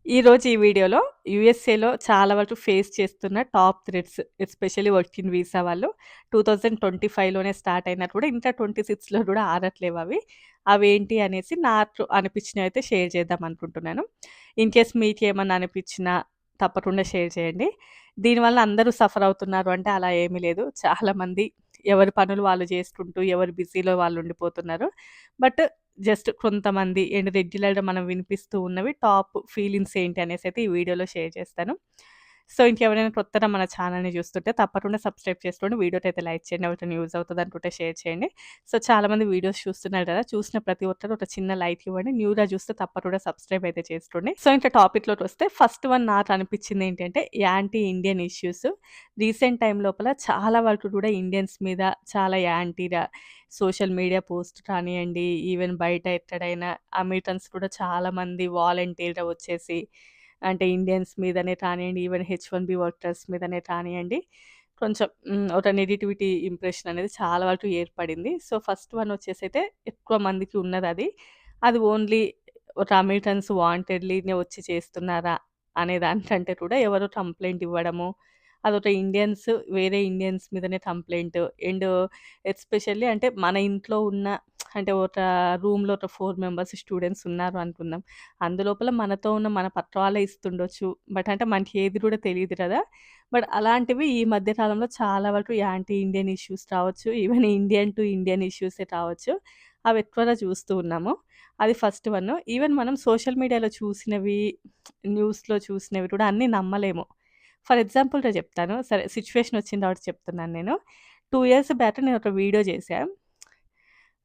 ఈరోజు ఈ వీడియోలో యూఎస్ఏలో చాలా వరకు ఫేస్ చేస్తున్న top threats, especially working visa వాళ్ళు 2025లోనే స్టార్ట్ అయినట్టు కూడా ఇంకా 26లో కూడా ఆరట్లేవు అవి. అవేంటి అనేసి నాకు అనిపించినవైతే షేర్ చేద్దాం అనుకుంటున్నాను. ఇన్ కేస్ మీకేమన్నా అనిపించినా తప్పకుండా షేర్ చేయండి. దీనివల్ల అందరూ సఫర్ అవుతున్నారు అంటే అలా ఏమీ లేదు. చాలామంది ఎవరి పనులు వాళ్ళు చేసుకుంటూ, ఎవరి బిజీలో వాళ్ళు ఉండిపోతున్నారు. బట్ జస్ట్ కొంతమంది అండ్ రెగ్యులర్‌గా మనం వినిపిస్తూ ఉన్నవి టాప్ ఫీలింగ్స్ ఏంటి అనేసైతే ఈ వీడియోలో షేర్ చేస్తాను. సో, ఇంకెవరైనా కొత్తగా మన ఛానెల్‌ని చూస్తుంటే తప్పకుండా సబ్స్క్రైబ్ చేసుకోండి. వీడియోకైతే లైక్ చేయండి. ఎవరికైనా యూజ్ అవుతది అనుకుంటే షేర్ చేయండి. సో, చాలామంది వీడియోస్ చూస్తున్నారు కదా! చూసిన ప్రతి ఒక్కరు ఒక చిన్న లైక్ ఇవ్వండి. న్యూగా చూస్తే తప్పకుండా సబ్స్క్రైబ్ అయితే చేసుకోండి. సో, ఇంకా టాపిక్‌లోకొస్తే ఫస్ట్ వన్ నాకు అనిపించింది ఏంటంటే anti Indian issues. Recent time లోపల చాలా వరకు కూడా ఇండియన్స్ మీద చాలా యాంటీగా సోషల్ మీడియా పోస్ట్ కానియండి, ఈవెన్ బయట ఎక్కడైనా అమెరికన్స్ కూడా చాలామంది వాలంటీర్‌గా వచ్చేసి అంటే ఇండియన్స్ మీదనే కానియండి, ఈవెన్ హెచ్-1బీ వర్కర్స్ మీదనే కానియండి, కొంచెం ఒక నెగటివిటీ ఇంప్రెషన్ అనేది చాలా వరకు ఏర్పడింది. సో, ఫస్ట్ వన్ వచ్చేసైతే ఎక్కువ మందికి ఉన్నదది. అది ఓన్లీ ఒక అమెరికన్స్ వాంటెడ్‌లీనే వచ్చి చేస్తున్నారా అనే దానికంటే కూడా ఎవరో కంప్లెయింట్ ఇవ్వడము, అదొక ఇండియన్స్ వేరే ఇండియన్స్ మీదనే కంప్లెయింట్ అండ్ ఎస్పెషల్లీ అంటే మన ఇంట్లో ఉన్న అంటే ఒక రూమ్‌లో ఒక 4 మెంబర్స్ స్టూడెంట్స్ ఉన్నారు అనుకుందాం. అందులోపల మనతో ఉన్న మన పక్క వాళ్ళే ఇస్తుండొచ్చు. బట్ అంటే మనకి ఏది కూడా తెలీదు కదా! బట్ అలాంటివి ఈ మధ్య కాలంలో చాలా వరకు యాంటీ ఇండియన్ ఇష్యూస్ రావచ్చు. ఈవెన్ ఇండియన్ టు ఇండియన్ ఇష్యూసే కావచ్చు. అవి ఎక్కువగా చూస్తూ ఉన్నాము. అది ఫస్ట్ వన్. ఈవెన్ మనం సోషల్ మీడియాలో చూసినవి, న్యూస్‌లో చూసినవి కూడా అన్నీ నమ్మలేము. ఫర్ ఎగ్జాంపుల్‌గా చెప్తాను. సరే సిట్యుయేషన్ వచ్చింది కాబట్టి చెప్తున్నాను నేను. 2 ఇయర్స్ బ్యాక్ నేను ఒక వీడియో చేశా.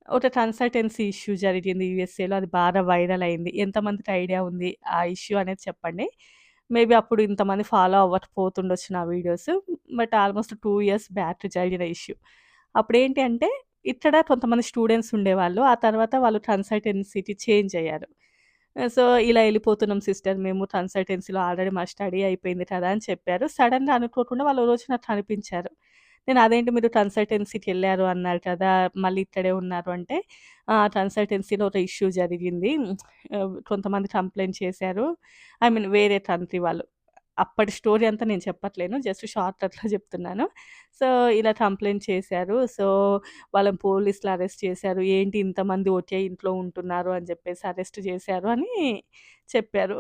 ఒక కన్సల్టెన్సీ ఇష్యూ జరిగింది యూఎస్ఏలో. అది బాగా వైరల్ అయింది. ఎంతమందికి ఐడియా ఉంది ఆ ఇష్యూ అనేది చెప్పండి. మేబీ అప్పుడు ఇంతమంది ఫాలో అవ్వకపోతుండొచ్చు నా videos. But almost 2 years back జరిగిన ఇష్యూ. అప్పుడేంటి అంటే ఇక్కడ కొంతమంది స్టూడెంట్స్ ఉండేవాళ్ళు. ఆ తర్వాత వాళ్ళు కన్సల్టెన్సీకి చేంజ్ అయ్యారు. సో, ఇలా ఎళ్ళిపోతున్నాం సిస్టర్ మేము కన్సల్టెన్సీలో ఆల్రెడీ మా స్టడీ అయిపోయింది కదా! అని చెప్పారు. సడెన్‌గా అనుకోకుండా వాళ్ళు ఓ రోజు నాకు కనిపించారు. నేను అదేంటి మీరు కన్సల్టెన్సీకెళ్లారు అన్నారు కదా! మళ్ళీ ఇక్కడే ఉన్నారు అంటే, కన్సల్టెన్సీలో ఒక ఇష్యూ జరిగింది. కొంతమంది కంప్లెయింట్ చేశారు. ఐ మీన్ వేరే కంట్రీ వాళ్ళు. అప్పటి స్టోరీ అంతా నేను చెప్పట్లేను. జస్ట్ షార్ట్ కట్‌లో చెప్తున్నాను. సో, ఇలా కంప్లెయింట్ చేశారు. సో, వాళ్ళని పోలీసులు అరెస్ట్ చేశారు. ఏంటి ఇంతమంది ఒకే ఇంట్లో ఉంటున్నారు అని చెప్పేసి అరెస్ట్ చేశారు అని చెప్పారు.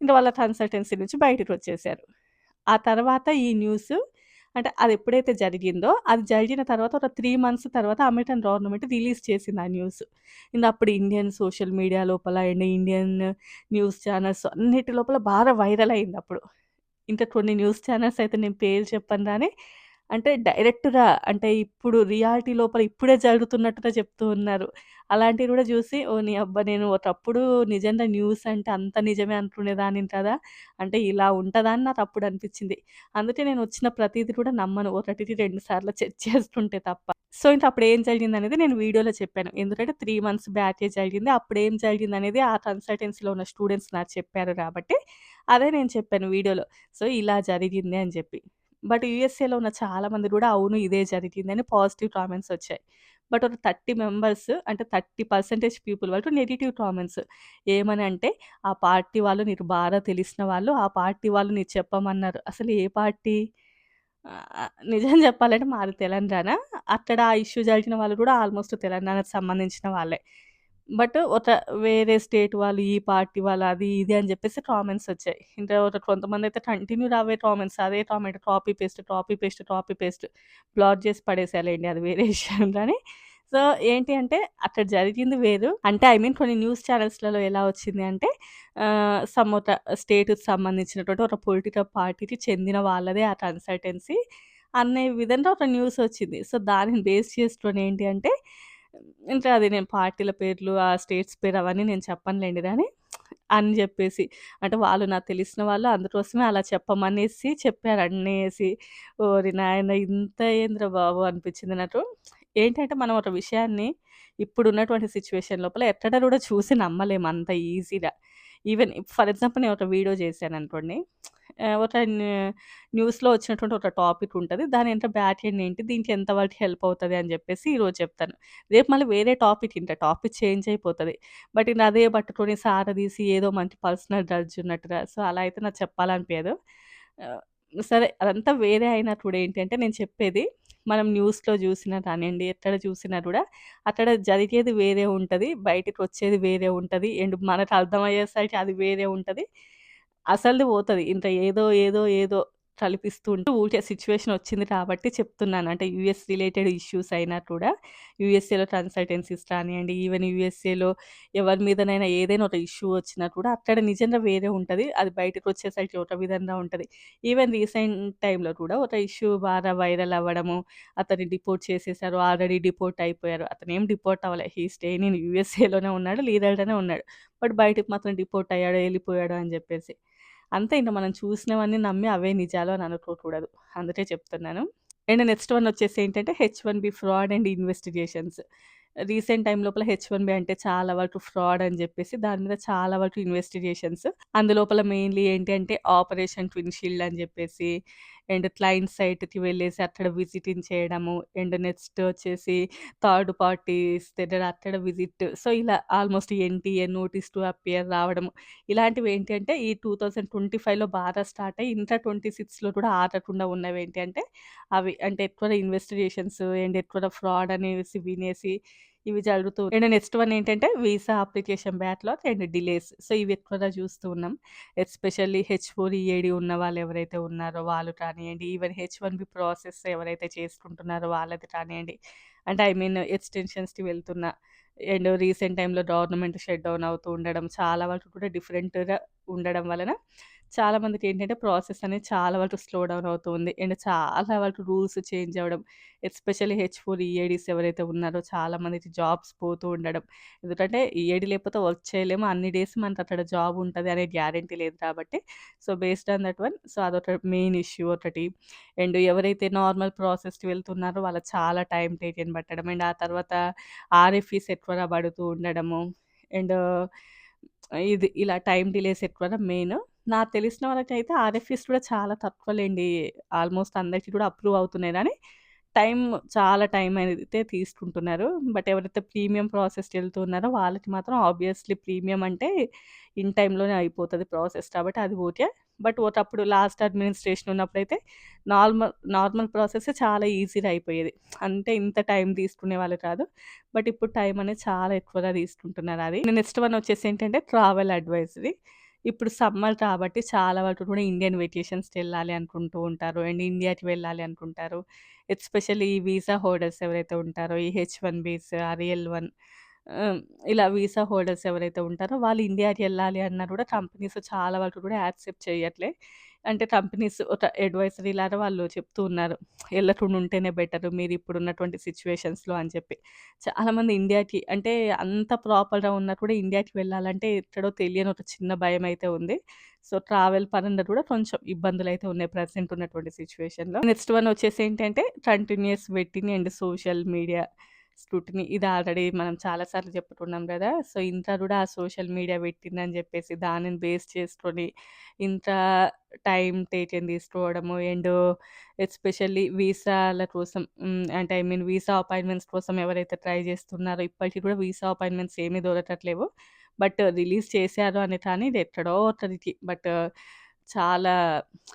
ఇంక వాళ్ళ కన్సల్టెన్సీ నుంచి బయటికొచ్చేశారు. ఆ తర్వాత ఈ న్యూస్ అంటే అదెప్పుడైతే జరిగిందో, అది జరిగిన తర్వాత ఒక 3 మంత్స్ తర్వాత అమెరికన్ గవర్నమెంట్ రిలీజ్ చేసింది ఆ న్యూస్. ఇంగప్పుడు ఇండియన్ సోషల్ మీడియా లోపల అండ్ ఇండియన్ న్యూస్ ఛానల్స్ అన్నిటి లోపల బాగా వైరల్ అయిందప్పుడు. ఇంకా కొన్ని న్యూస్ ఛానెల్స్ అయితే నేను పేరు చెప్పను గానీ, అంటే డైరెక్ట్‌గా అంటే ఇప్పుడు రియాలిటీ లోపల ఇప్పుడే జరుగుతున్నట్టుగా చెప్తూ ఉన్నారు. అలాంటివి గూడా జూసి ఓహ్! నీ అబ్బా! నేను ఒకప్పుడు నిజంగా న్యూస్ అంటే అంత నిజమే అనుకునేదాన్ని కదా! అంటే ఇలా ఉంటదా అని నాకప్పుడు అనిపిచ్చింది. అందుకే నేను వచ్చిన ప్రతీది కూడా నమ్మను. ఒకటికి 2 సార్లు చెక్ చేస్తుంటే తప్ప. సో, ఇంక అప్పుడేం జరిగిందనేది నేను వీడియోలో చెప్పాను. ఎందుకంటే 3 మంత్స్ బ్యాకే జరిగింది. అప్పుడేం జరిగిందనేది ఆ కన్సల్టెన్సీలో ఉన్న స్టూడెంట్స్ నాకు చెప్పారు గాబట్టి, అదే నేను చెప్పాను వీడియోలో. సో, ఇలా జరిగింది అని జెప్పి. బట్ యూఎస్ఏలో ఉన్న చాలా మంది గూడా అవును ఇదే జరిగిందని పాజిటివ్ కామెంట్స్ ఒచ్చాయి. బట్ ఒక 30 మెంబర్స్ అంటే 30% పీపుల్ వరకు నెగెటివ్ కామెంట్స్. ఏమని అంటే, "ఆ పార్టీ వాళ్ళు నీకు బాగా తెలిసిన వాళ్ళు, ఆ పార్టీ వాళ్ళు నీకు చెప్పమన్నారు." అసలు ఏ పార్టీ? నిజం చెప్పాలంటే మాది తెలంగాణ. అక్కడ ఆ ఇష్యూ జరిగిన వాళ్ళు గూడా ఆల్‌మోస్ట్ తెలంగాణకు సంబంధించిన వాళ్ళే. బట్ ఒక వేరే స్టేట్ వాళ్ళు, ఈ పార్టీ వాళ్ళు అది ఇది అని జెప్పేసి కామెంట్స్ ఒచ్చాయి. ఇంకా ఒక కొంతమందయితే కంటిన్యూగా అవే కామెంట్స్. అదే comment copy paste, copy paste, copy paste block జేసి పడేసాలేండి అది వేరే విషయం గానీ. సో, ఏంటి అంటే అక్కడ జరిగింది వేరు. అంటే ఐ మీన్ కొన్ని న్యూస్ ఛానెల్స్‌లలో ఎలా వచ్చింది అంటే సమ్ ఒక స్టేట్‌కి సంబంధించినటువంటి ఒక పొలిటికల్ పార్టీకి చెందిన వాళ్ళదే ఆ కన్సల్టెన్సీ అనే విధంగా ఒక న్యూస్ వచ్చింది. సో, దానిని బేస్ చేసుకొని ఏంటి అంటే ఇంకా అది నేను పార్టీల పేర్లు, ఆ స్టేట్స్ పేరు అవన్నీ నేను చెప్పనులెండి గానీ అని జెప్పేసి. అంటే వాళ్ళు నాకు తెలిసిన వాళ్ళు అందుకోసమే అలా చెప్పమనేసి చెప్పారు అనేసి. ఓరి నాయన! ఇంత ఏందిరా బాబు అనిపించింది నాకు. ఏంటంటే మనం ఒక విషయాన్ని ఇప్పుడున్నటువంటి సిట్యుయేషన్ లోపల ఎక్కడ గూడా చూసి నమ్మలేము అంత ఈజీగా. ఈవెన్ ఫర్ ఎగ్జాంపుల్ నేను ఒక వీడియో చేశాననుకోండి. ఒక న్యూస్‌లో వచ్చినటువంటి ఒక టాపిక్ ఉంటది. దాని ఎంత బ్యాక్ ఎండ్ ఏంటి? దీనికి ఎంత వరకు హెల్ప్ అవుతది అని జెప్పేసి ఈరోజు చెప్తాను. రేపు మళ్ళీ వేరే టాపిక్ ఇంట. టాపిక్ చేంజ్ అయిపోతది. బట్ ఇంక అదే పట్టుకొని సాగదీసి ఏదో మంచి పర్సనల్ గ్రడ్జ్ ఉన్నట్టుగా సో, అలా అయితే నాకు చెప్పాలనిపియదు. ఆహ్, సరే అదంతా వేరే అయినా కూడా ఏంటి అంటే నేను చెప్పేది మనం న్యూస్‌లో జూసినా కానియండి, ఎక్కడ చూసినా గూడా అక్కడ జరిగేది వేరే ఉంటది. బయటికొచ్చేది వేరే ఉంటది. అండ్ మనకు అర్థమయ్యేసరికి అది వేరే ఉంటది. అసలది పోతది. ఇంత ఏదో కల్పిస్తూ ఉంటూ ఊరికే సిట్యుయేషన్ వచ్చింది కాబట్టి చెప్తున్నాను. అంటే యూఎస్ రిలేటెడ్ ఇష్యూస్ అయినా కూడా యూఎస్ఏలో కన్సల్టెన్సీస్ కానియండి, ఈవెన్ యూఎస్ఏలో ఎవరి మీదనైనా ఏదైనా ఒక ఇష్యూ వచ్చినా కూడా అక్కడ నిజంగా వేరే ఉంటది. అది బయటకొచ్చేసరికి ఒక విధంగా ఉంటది. ఈవెన్ రీసెంట్ టైమ్‌లో కూడా ఒక ఇష్యూ బాగా వైరల్ అవ్వడము, అతన్ని డిపోర్ట్ చేసేసారు. ఆల్రెడీ డిపోర్ట్ అయిపోయారు. అతనేం డిపోర్ట్ అవ్వలే. హి స్టేయింగ్ ఇన్ యూఎస్ఏలోనే ఉన్నాడు. లీగల్‌గానే ఉన్నాడు. బట్ బయటకి మాత్రం డిపోర్ట్ అయ్యాడు, ఎళ్ళిపోయాడు అని జెప్పేసి. అంతే ఇంక మనం చూసినవన్నీ నమ్మి అవే నిజాలు అని అనుకోకూడదు. అందుకే చెప్తున్నాను. అండ్ నెక్స్ట్ వన్ వచ్చేసి ఏంటంటే H one B fraud and investigations. Recent time లోపల హెచ్-1బీ అంటే చాలా వరకు ఫ్రాడ్ అని జెప్పేసి దాని మీద చాలా వరకు ఇన్వెస్టిగేషన్స్. అందులోపల మెయిన్‌లీ ఏంటి అంటే ఆపరేషన్ ట్విన్ షీల్డ్ అని జెప్పేసి అండ్ క్లయింట్ సైట్‌కి వెళ్ళేసి అక్కడ విజిటింగ్ చేయడము. అండ్ నెక్స్ట్ వచ్చేసి థర్డ్ పార్టీస్ దగ్గర అక్కడ విజిట్. సో, ఇలా almost NTA notice to appear రావడము. ఇలాంటివి ఏంటి అంటే ఈ 2025లో బాగా స్టార్ట్ అయ్యి ఇంకా 26లో కూడా ఆగకుండా ఉన్నవేంటి అంటే అవి. అంటే ఎక్కువగా ఇన్వెస్టిగేషన్స్ అండ్ ఎక్కువగా ఫ్రాడ్ అనేసి వినేసి ఇవి జరుగుతూ అండ్ నెక్స్ట్ వన్ ఏంటంటే visa application backlog and delays. So, ఇవి ఎక్కువగా చూస్తూ ఉన్నాం. ఎస్పెషల్లీ హెచ్-4 ఈఏడీ ఉన్న వాళ్ళు ఎవరైతే ఉన్నారో వాళ్ళు కానియండి, ఈవెన్ హెచ్-1బీ ప్రాసెస్ ఎవరైతే చేసుకుంటున్నారో వాళ్ళది కానియండి. అంటే ఐ మీన్ ఎక్స్‌టెన్షన్స్‌కి వెళ్తున్న అండ్ రీసెంట్ టైమ్‌లో గవర్నమెంట్ షట్ డౌన్ అవుతూ ఉండడం చాలా వరకు కూడా డిఫరెంట్‌గా ఉండడం వలన చాలా మందికేంటంటే ప్రాసెస్ అనేది చాలా వరకు స్లో డౌన్ అవుతూ ఉంది. అండ్ చాలా వరకు రూల్స్ చేంజ్ అవ్వడం. ఎస్పెషల్లీ హెచ్-4 ఈఏడీస్ ఎవరైతే ఉన్నారో చాలా మందికి జాబ్స్ పోతూ ఉండడం. ఎందుకంటే ఈఏడీ లేకపోతే వర్క్ చేయలేము. అన్ని డేస్ మనకక్కడ జాబ్ ఉంటది అనే గ్యారంటీ లేదు కాబట్టి. So, based on that one so, అదొక మెయిన్ ఇష్యూ ఒకటి. అండ్ ఎవరైతే నార్మల్ ప్రాసెస్‌కి వెళ్తున్నారో వాళ్ళకి చాలా టైమ్ టేకెన్ పట్టడం. అండ్ ఆ తర్వాత ఆర్ఎఫ్ఈస్ ఎక్కువగా పడుతూ ఉండడము. అండ్ ఇది ఇలా టైమ్ డిలేస్ ఎక్కువగా మెయిన్. నాకు తెలిసిన వరకైతే ఆర్ఎఫ్ఈస్ కూడా చాలా తక్కువలెండి. ఆల్‌మోస్ట్ అందరికి కూడా అప్రూవ్ అవుతున్నాయి గానీ, టైమ్ చాలా టైమ్ అయితే తీసుకుంటున్నారు. బట్ ఎవరైతే ప్రీమియం ప్రాసెస్‌కెళ్తున్నారో వాళ్ళకి మాత్రం ఆబ్వియస్‌లీ ప్రీమియం అంటే ఇన్ టైమ్‌లోనే అయిపోతది ప్రాసెస్ కాబట్టి అది ఓకే. బట్ ఒకప్పుడు లాస్ట్ అడ్మినిస్ట్రేషన్ ఉన్నప్పుడైతే నార్మల్ ప్రాసెసే చాలా ఈజీగా అయిపోయేది. అంటే ఇంత టైం తీసుకునేవాళ్ళు కాదు. బట్ ఇప్పుడు టైం అనేది చాలా ఎక్కువగా తీసుకుంటున్నారది. నెక్స్ట్ వన్ వచ్చేసి ఏంటంటే ట్రావెల్ అడ్వైజరీ. ఇప్పుడు సమ్మర్ కాబట్టి చాలా వరకు కూడా ఇండియన్ వెకేషన్స్‌కెళ్ళాలి అనుకుంటూ ఉంటారు. అండ్ ఇండియాకి వెళ్ళాలి అనుకుంటారు. ఎస్పెషల్లీ ఈ వీసా హోల్డర్స్ ఎవరైతే ఉంటారో ఈ హెచ్-1బీస్, ఆర్‌ఎల్-1 ఆహ్, ఇలా వీసా హోల్డర్స్ ఎవరైతే ఉంటారో వాళ్ళు ఇండియాకి ఎళ్ళాలి అన్నా కూడా కంపెనీస్ చాలా వరకు కూడా యాక్సెప్ట్ చేయట్లే. అంటే కంపెనీస్ ఒక అడ్వైజరీ లాగా వాళ్ళు చెప్తూ ఉన్నారు. ఎళ్ళకుండా ఉంటేనే బెటరు మీరిప్పుడున్నటువంటి సిట్యుయేషన్స్‌లో అని చెప్పి. చాలామంది ఇండియాకి అంటే అంత ప్రాపర్‌గా ఉన్నా కూడా ఇండియాకి వెళ్ళాలంటే ఎక్కడో తెలియని ఒక చిన్న భయమైతే ఉంది. సో, ట్రావెల్ పరంగా కూడా కొంచెం ఇబ్బందులైతే ఉన్నాయి ప్రెజెంట్ ఉన్నటువంటి సిట్యుయేషన్‌లో. నెక్స్ట్ వన్ వచ్చేసి ఏంటంటే continuous vetting and social media scrutiny. ఇది ఆల్రెడీ మనం చాలా సార్లు చెప్పుకున్నాం గదా! సో, ఇంత గూడా ఆ సోషల్ మీడియా పెట్టిందని జెప్పేసి దానిని బేస్ చేసుకొని ఇంత టైమ్ టేకెన్ తీసుకోవడము అండ్ ఎస్పెషల్లీ వీసాల కోసం అంటే ఐ మీన్ వీసా అపాయింట్‌మెంట్స్ కోసం ఎవరైతే ట్రై జేస్తున్నారో ఇప్పటికి కూడా వీసా అపాయింట్‌మెంట్స్ ఏమీ దొరకట్లేవు. బట్ రిలీజ్ చేశారు అని కానీ ఇది ఎక్కడో ఒకరికి బట్ చాలా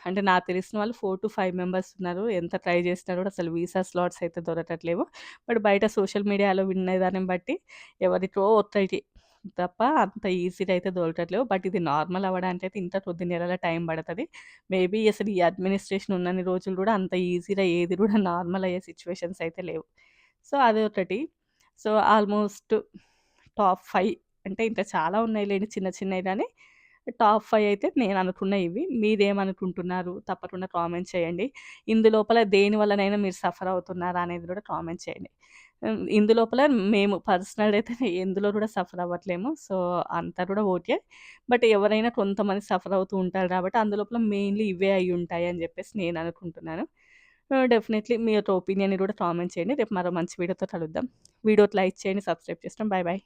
అంటే నాకు తెలిసిన వాళ్ళు 4-5 మెంబర్స్ ఉన్నారు. ఎంత ట్రై చేసినా కూడా అసలు వీసా స్లాట్స్ అయితే దొరకట్లేవు. బట్ బయట సోషల్ మీడియాలో వినేదాన్ని బట్టి ఎవరికో ఒక్కరికి తప్ప అంత ఈజీగా అయితే దొరకట్లేవు. బట్ ఇది నార్మల్ అవ్వడానికైతే ఇంకా కొద్ది నెలల టైం పడతది. మేబీ అసలు ఈ అడ్మినిస్ట్రేషన్ ఉన్నన్ని రోజులు కూడా అంత ఈజీగా ఏది కూడా నార్మల్ అయ్యే సిట్యుయేషన్స్ అయితే లేవు. సో, అదొకటి. సో, ఆల్మోస్ట్ టాప్ 5 అంటే ఇంకా చాలా ఉన్నాయిలెండి చిన్న చిన్నయి గానీ, టాప్ 5 అయితే నేననుకున్నయి ఇవి. మీరేమనుకుంటున్నారు? తప్పకుండా కామెంట్ చేయండి. ఇందులోపల దేని వల్లనైనా మీరు సఫర్ అవుతున్నారా అనేది కూడా కామెంట్ చేయండి. ఇందులోపల మేము పర్సనల్‌గా అయితే ఎందులో కూడా సఫర్ అవ్వట్లేము. సో, అంతా కూడా ఓకే. బట్ ఎవరైనా కొంతమంది సఫర్ అవుతూ ఉంటారు కాబట్టి అందులోపల మెయిన్‌లీ ఇవే అయ్యుంటాయి అని జెప్పేసి నేననుకుంటున్నాను. డెఫినైట్‌లీ మీ యొక్క ఒపీనియన్‌ని కూడా కామెంట్ చేయండి. రేపు మరో మంచి వీడియోతో కలుద్దాం. వీడియోకి లైక్ చేయండి, సబ్స్క్రైబ్ చేసుకోండి. Bye bye.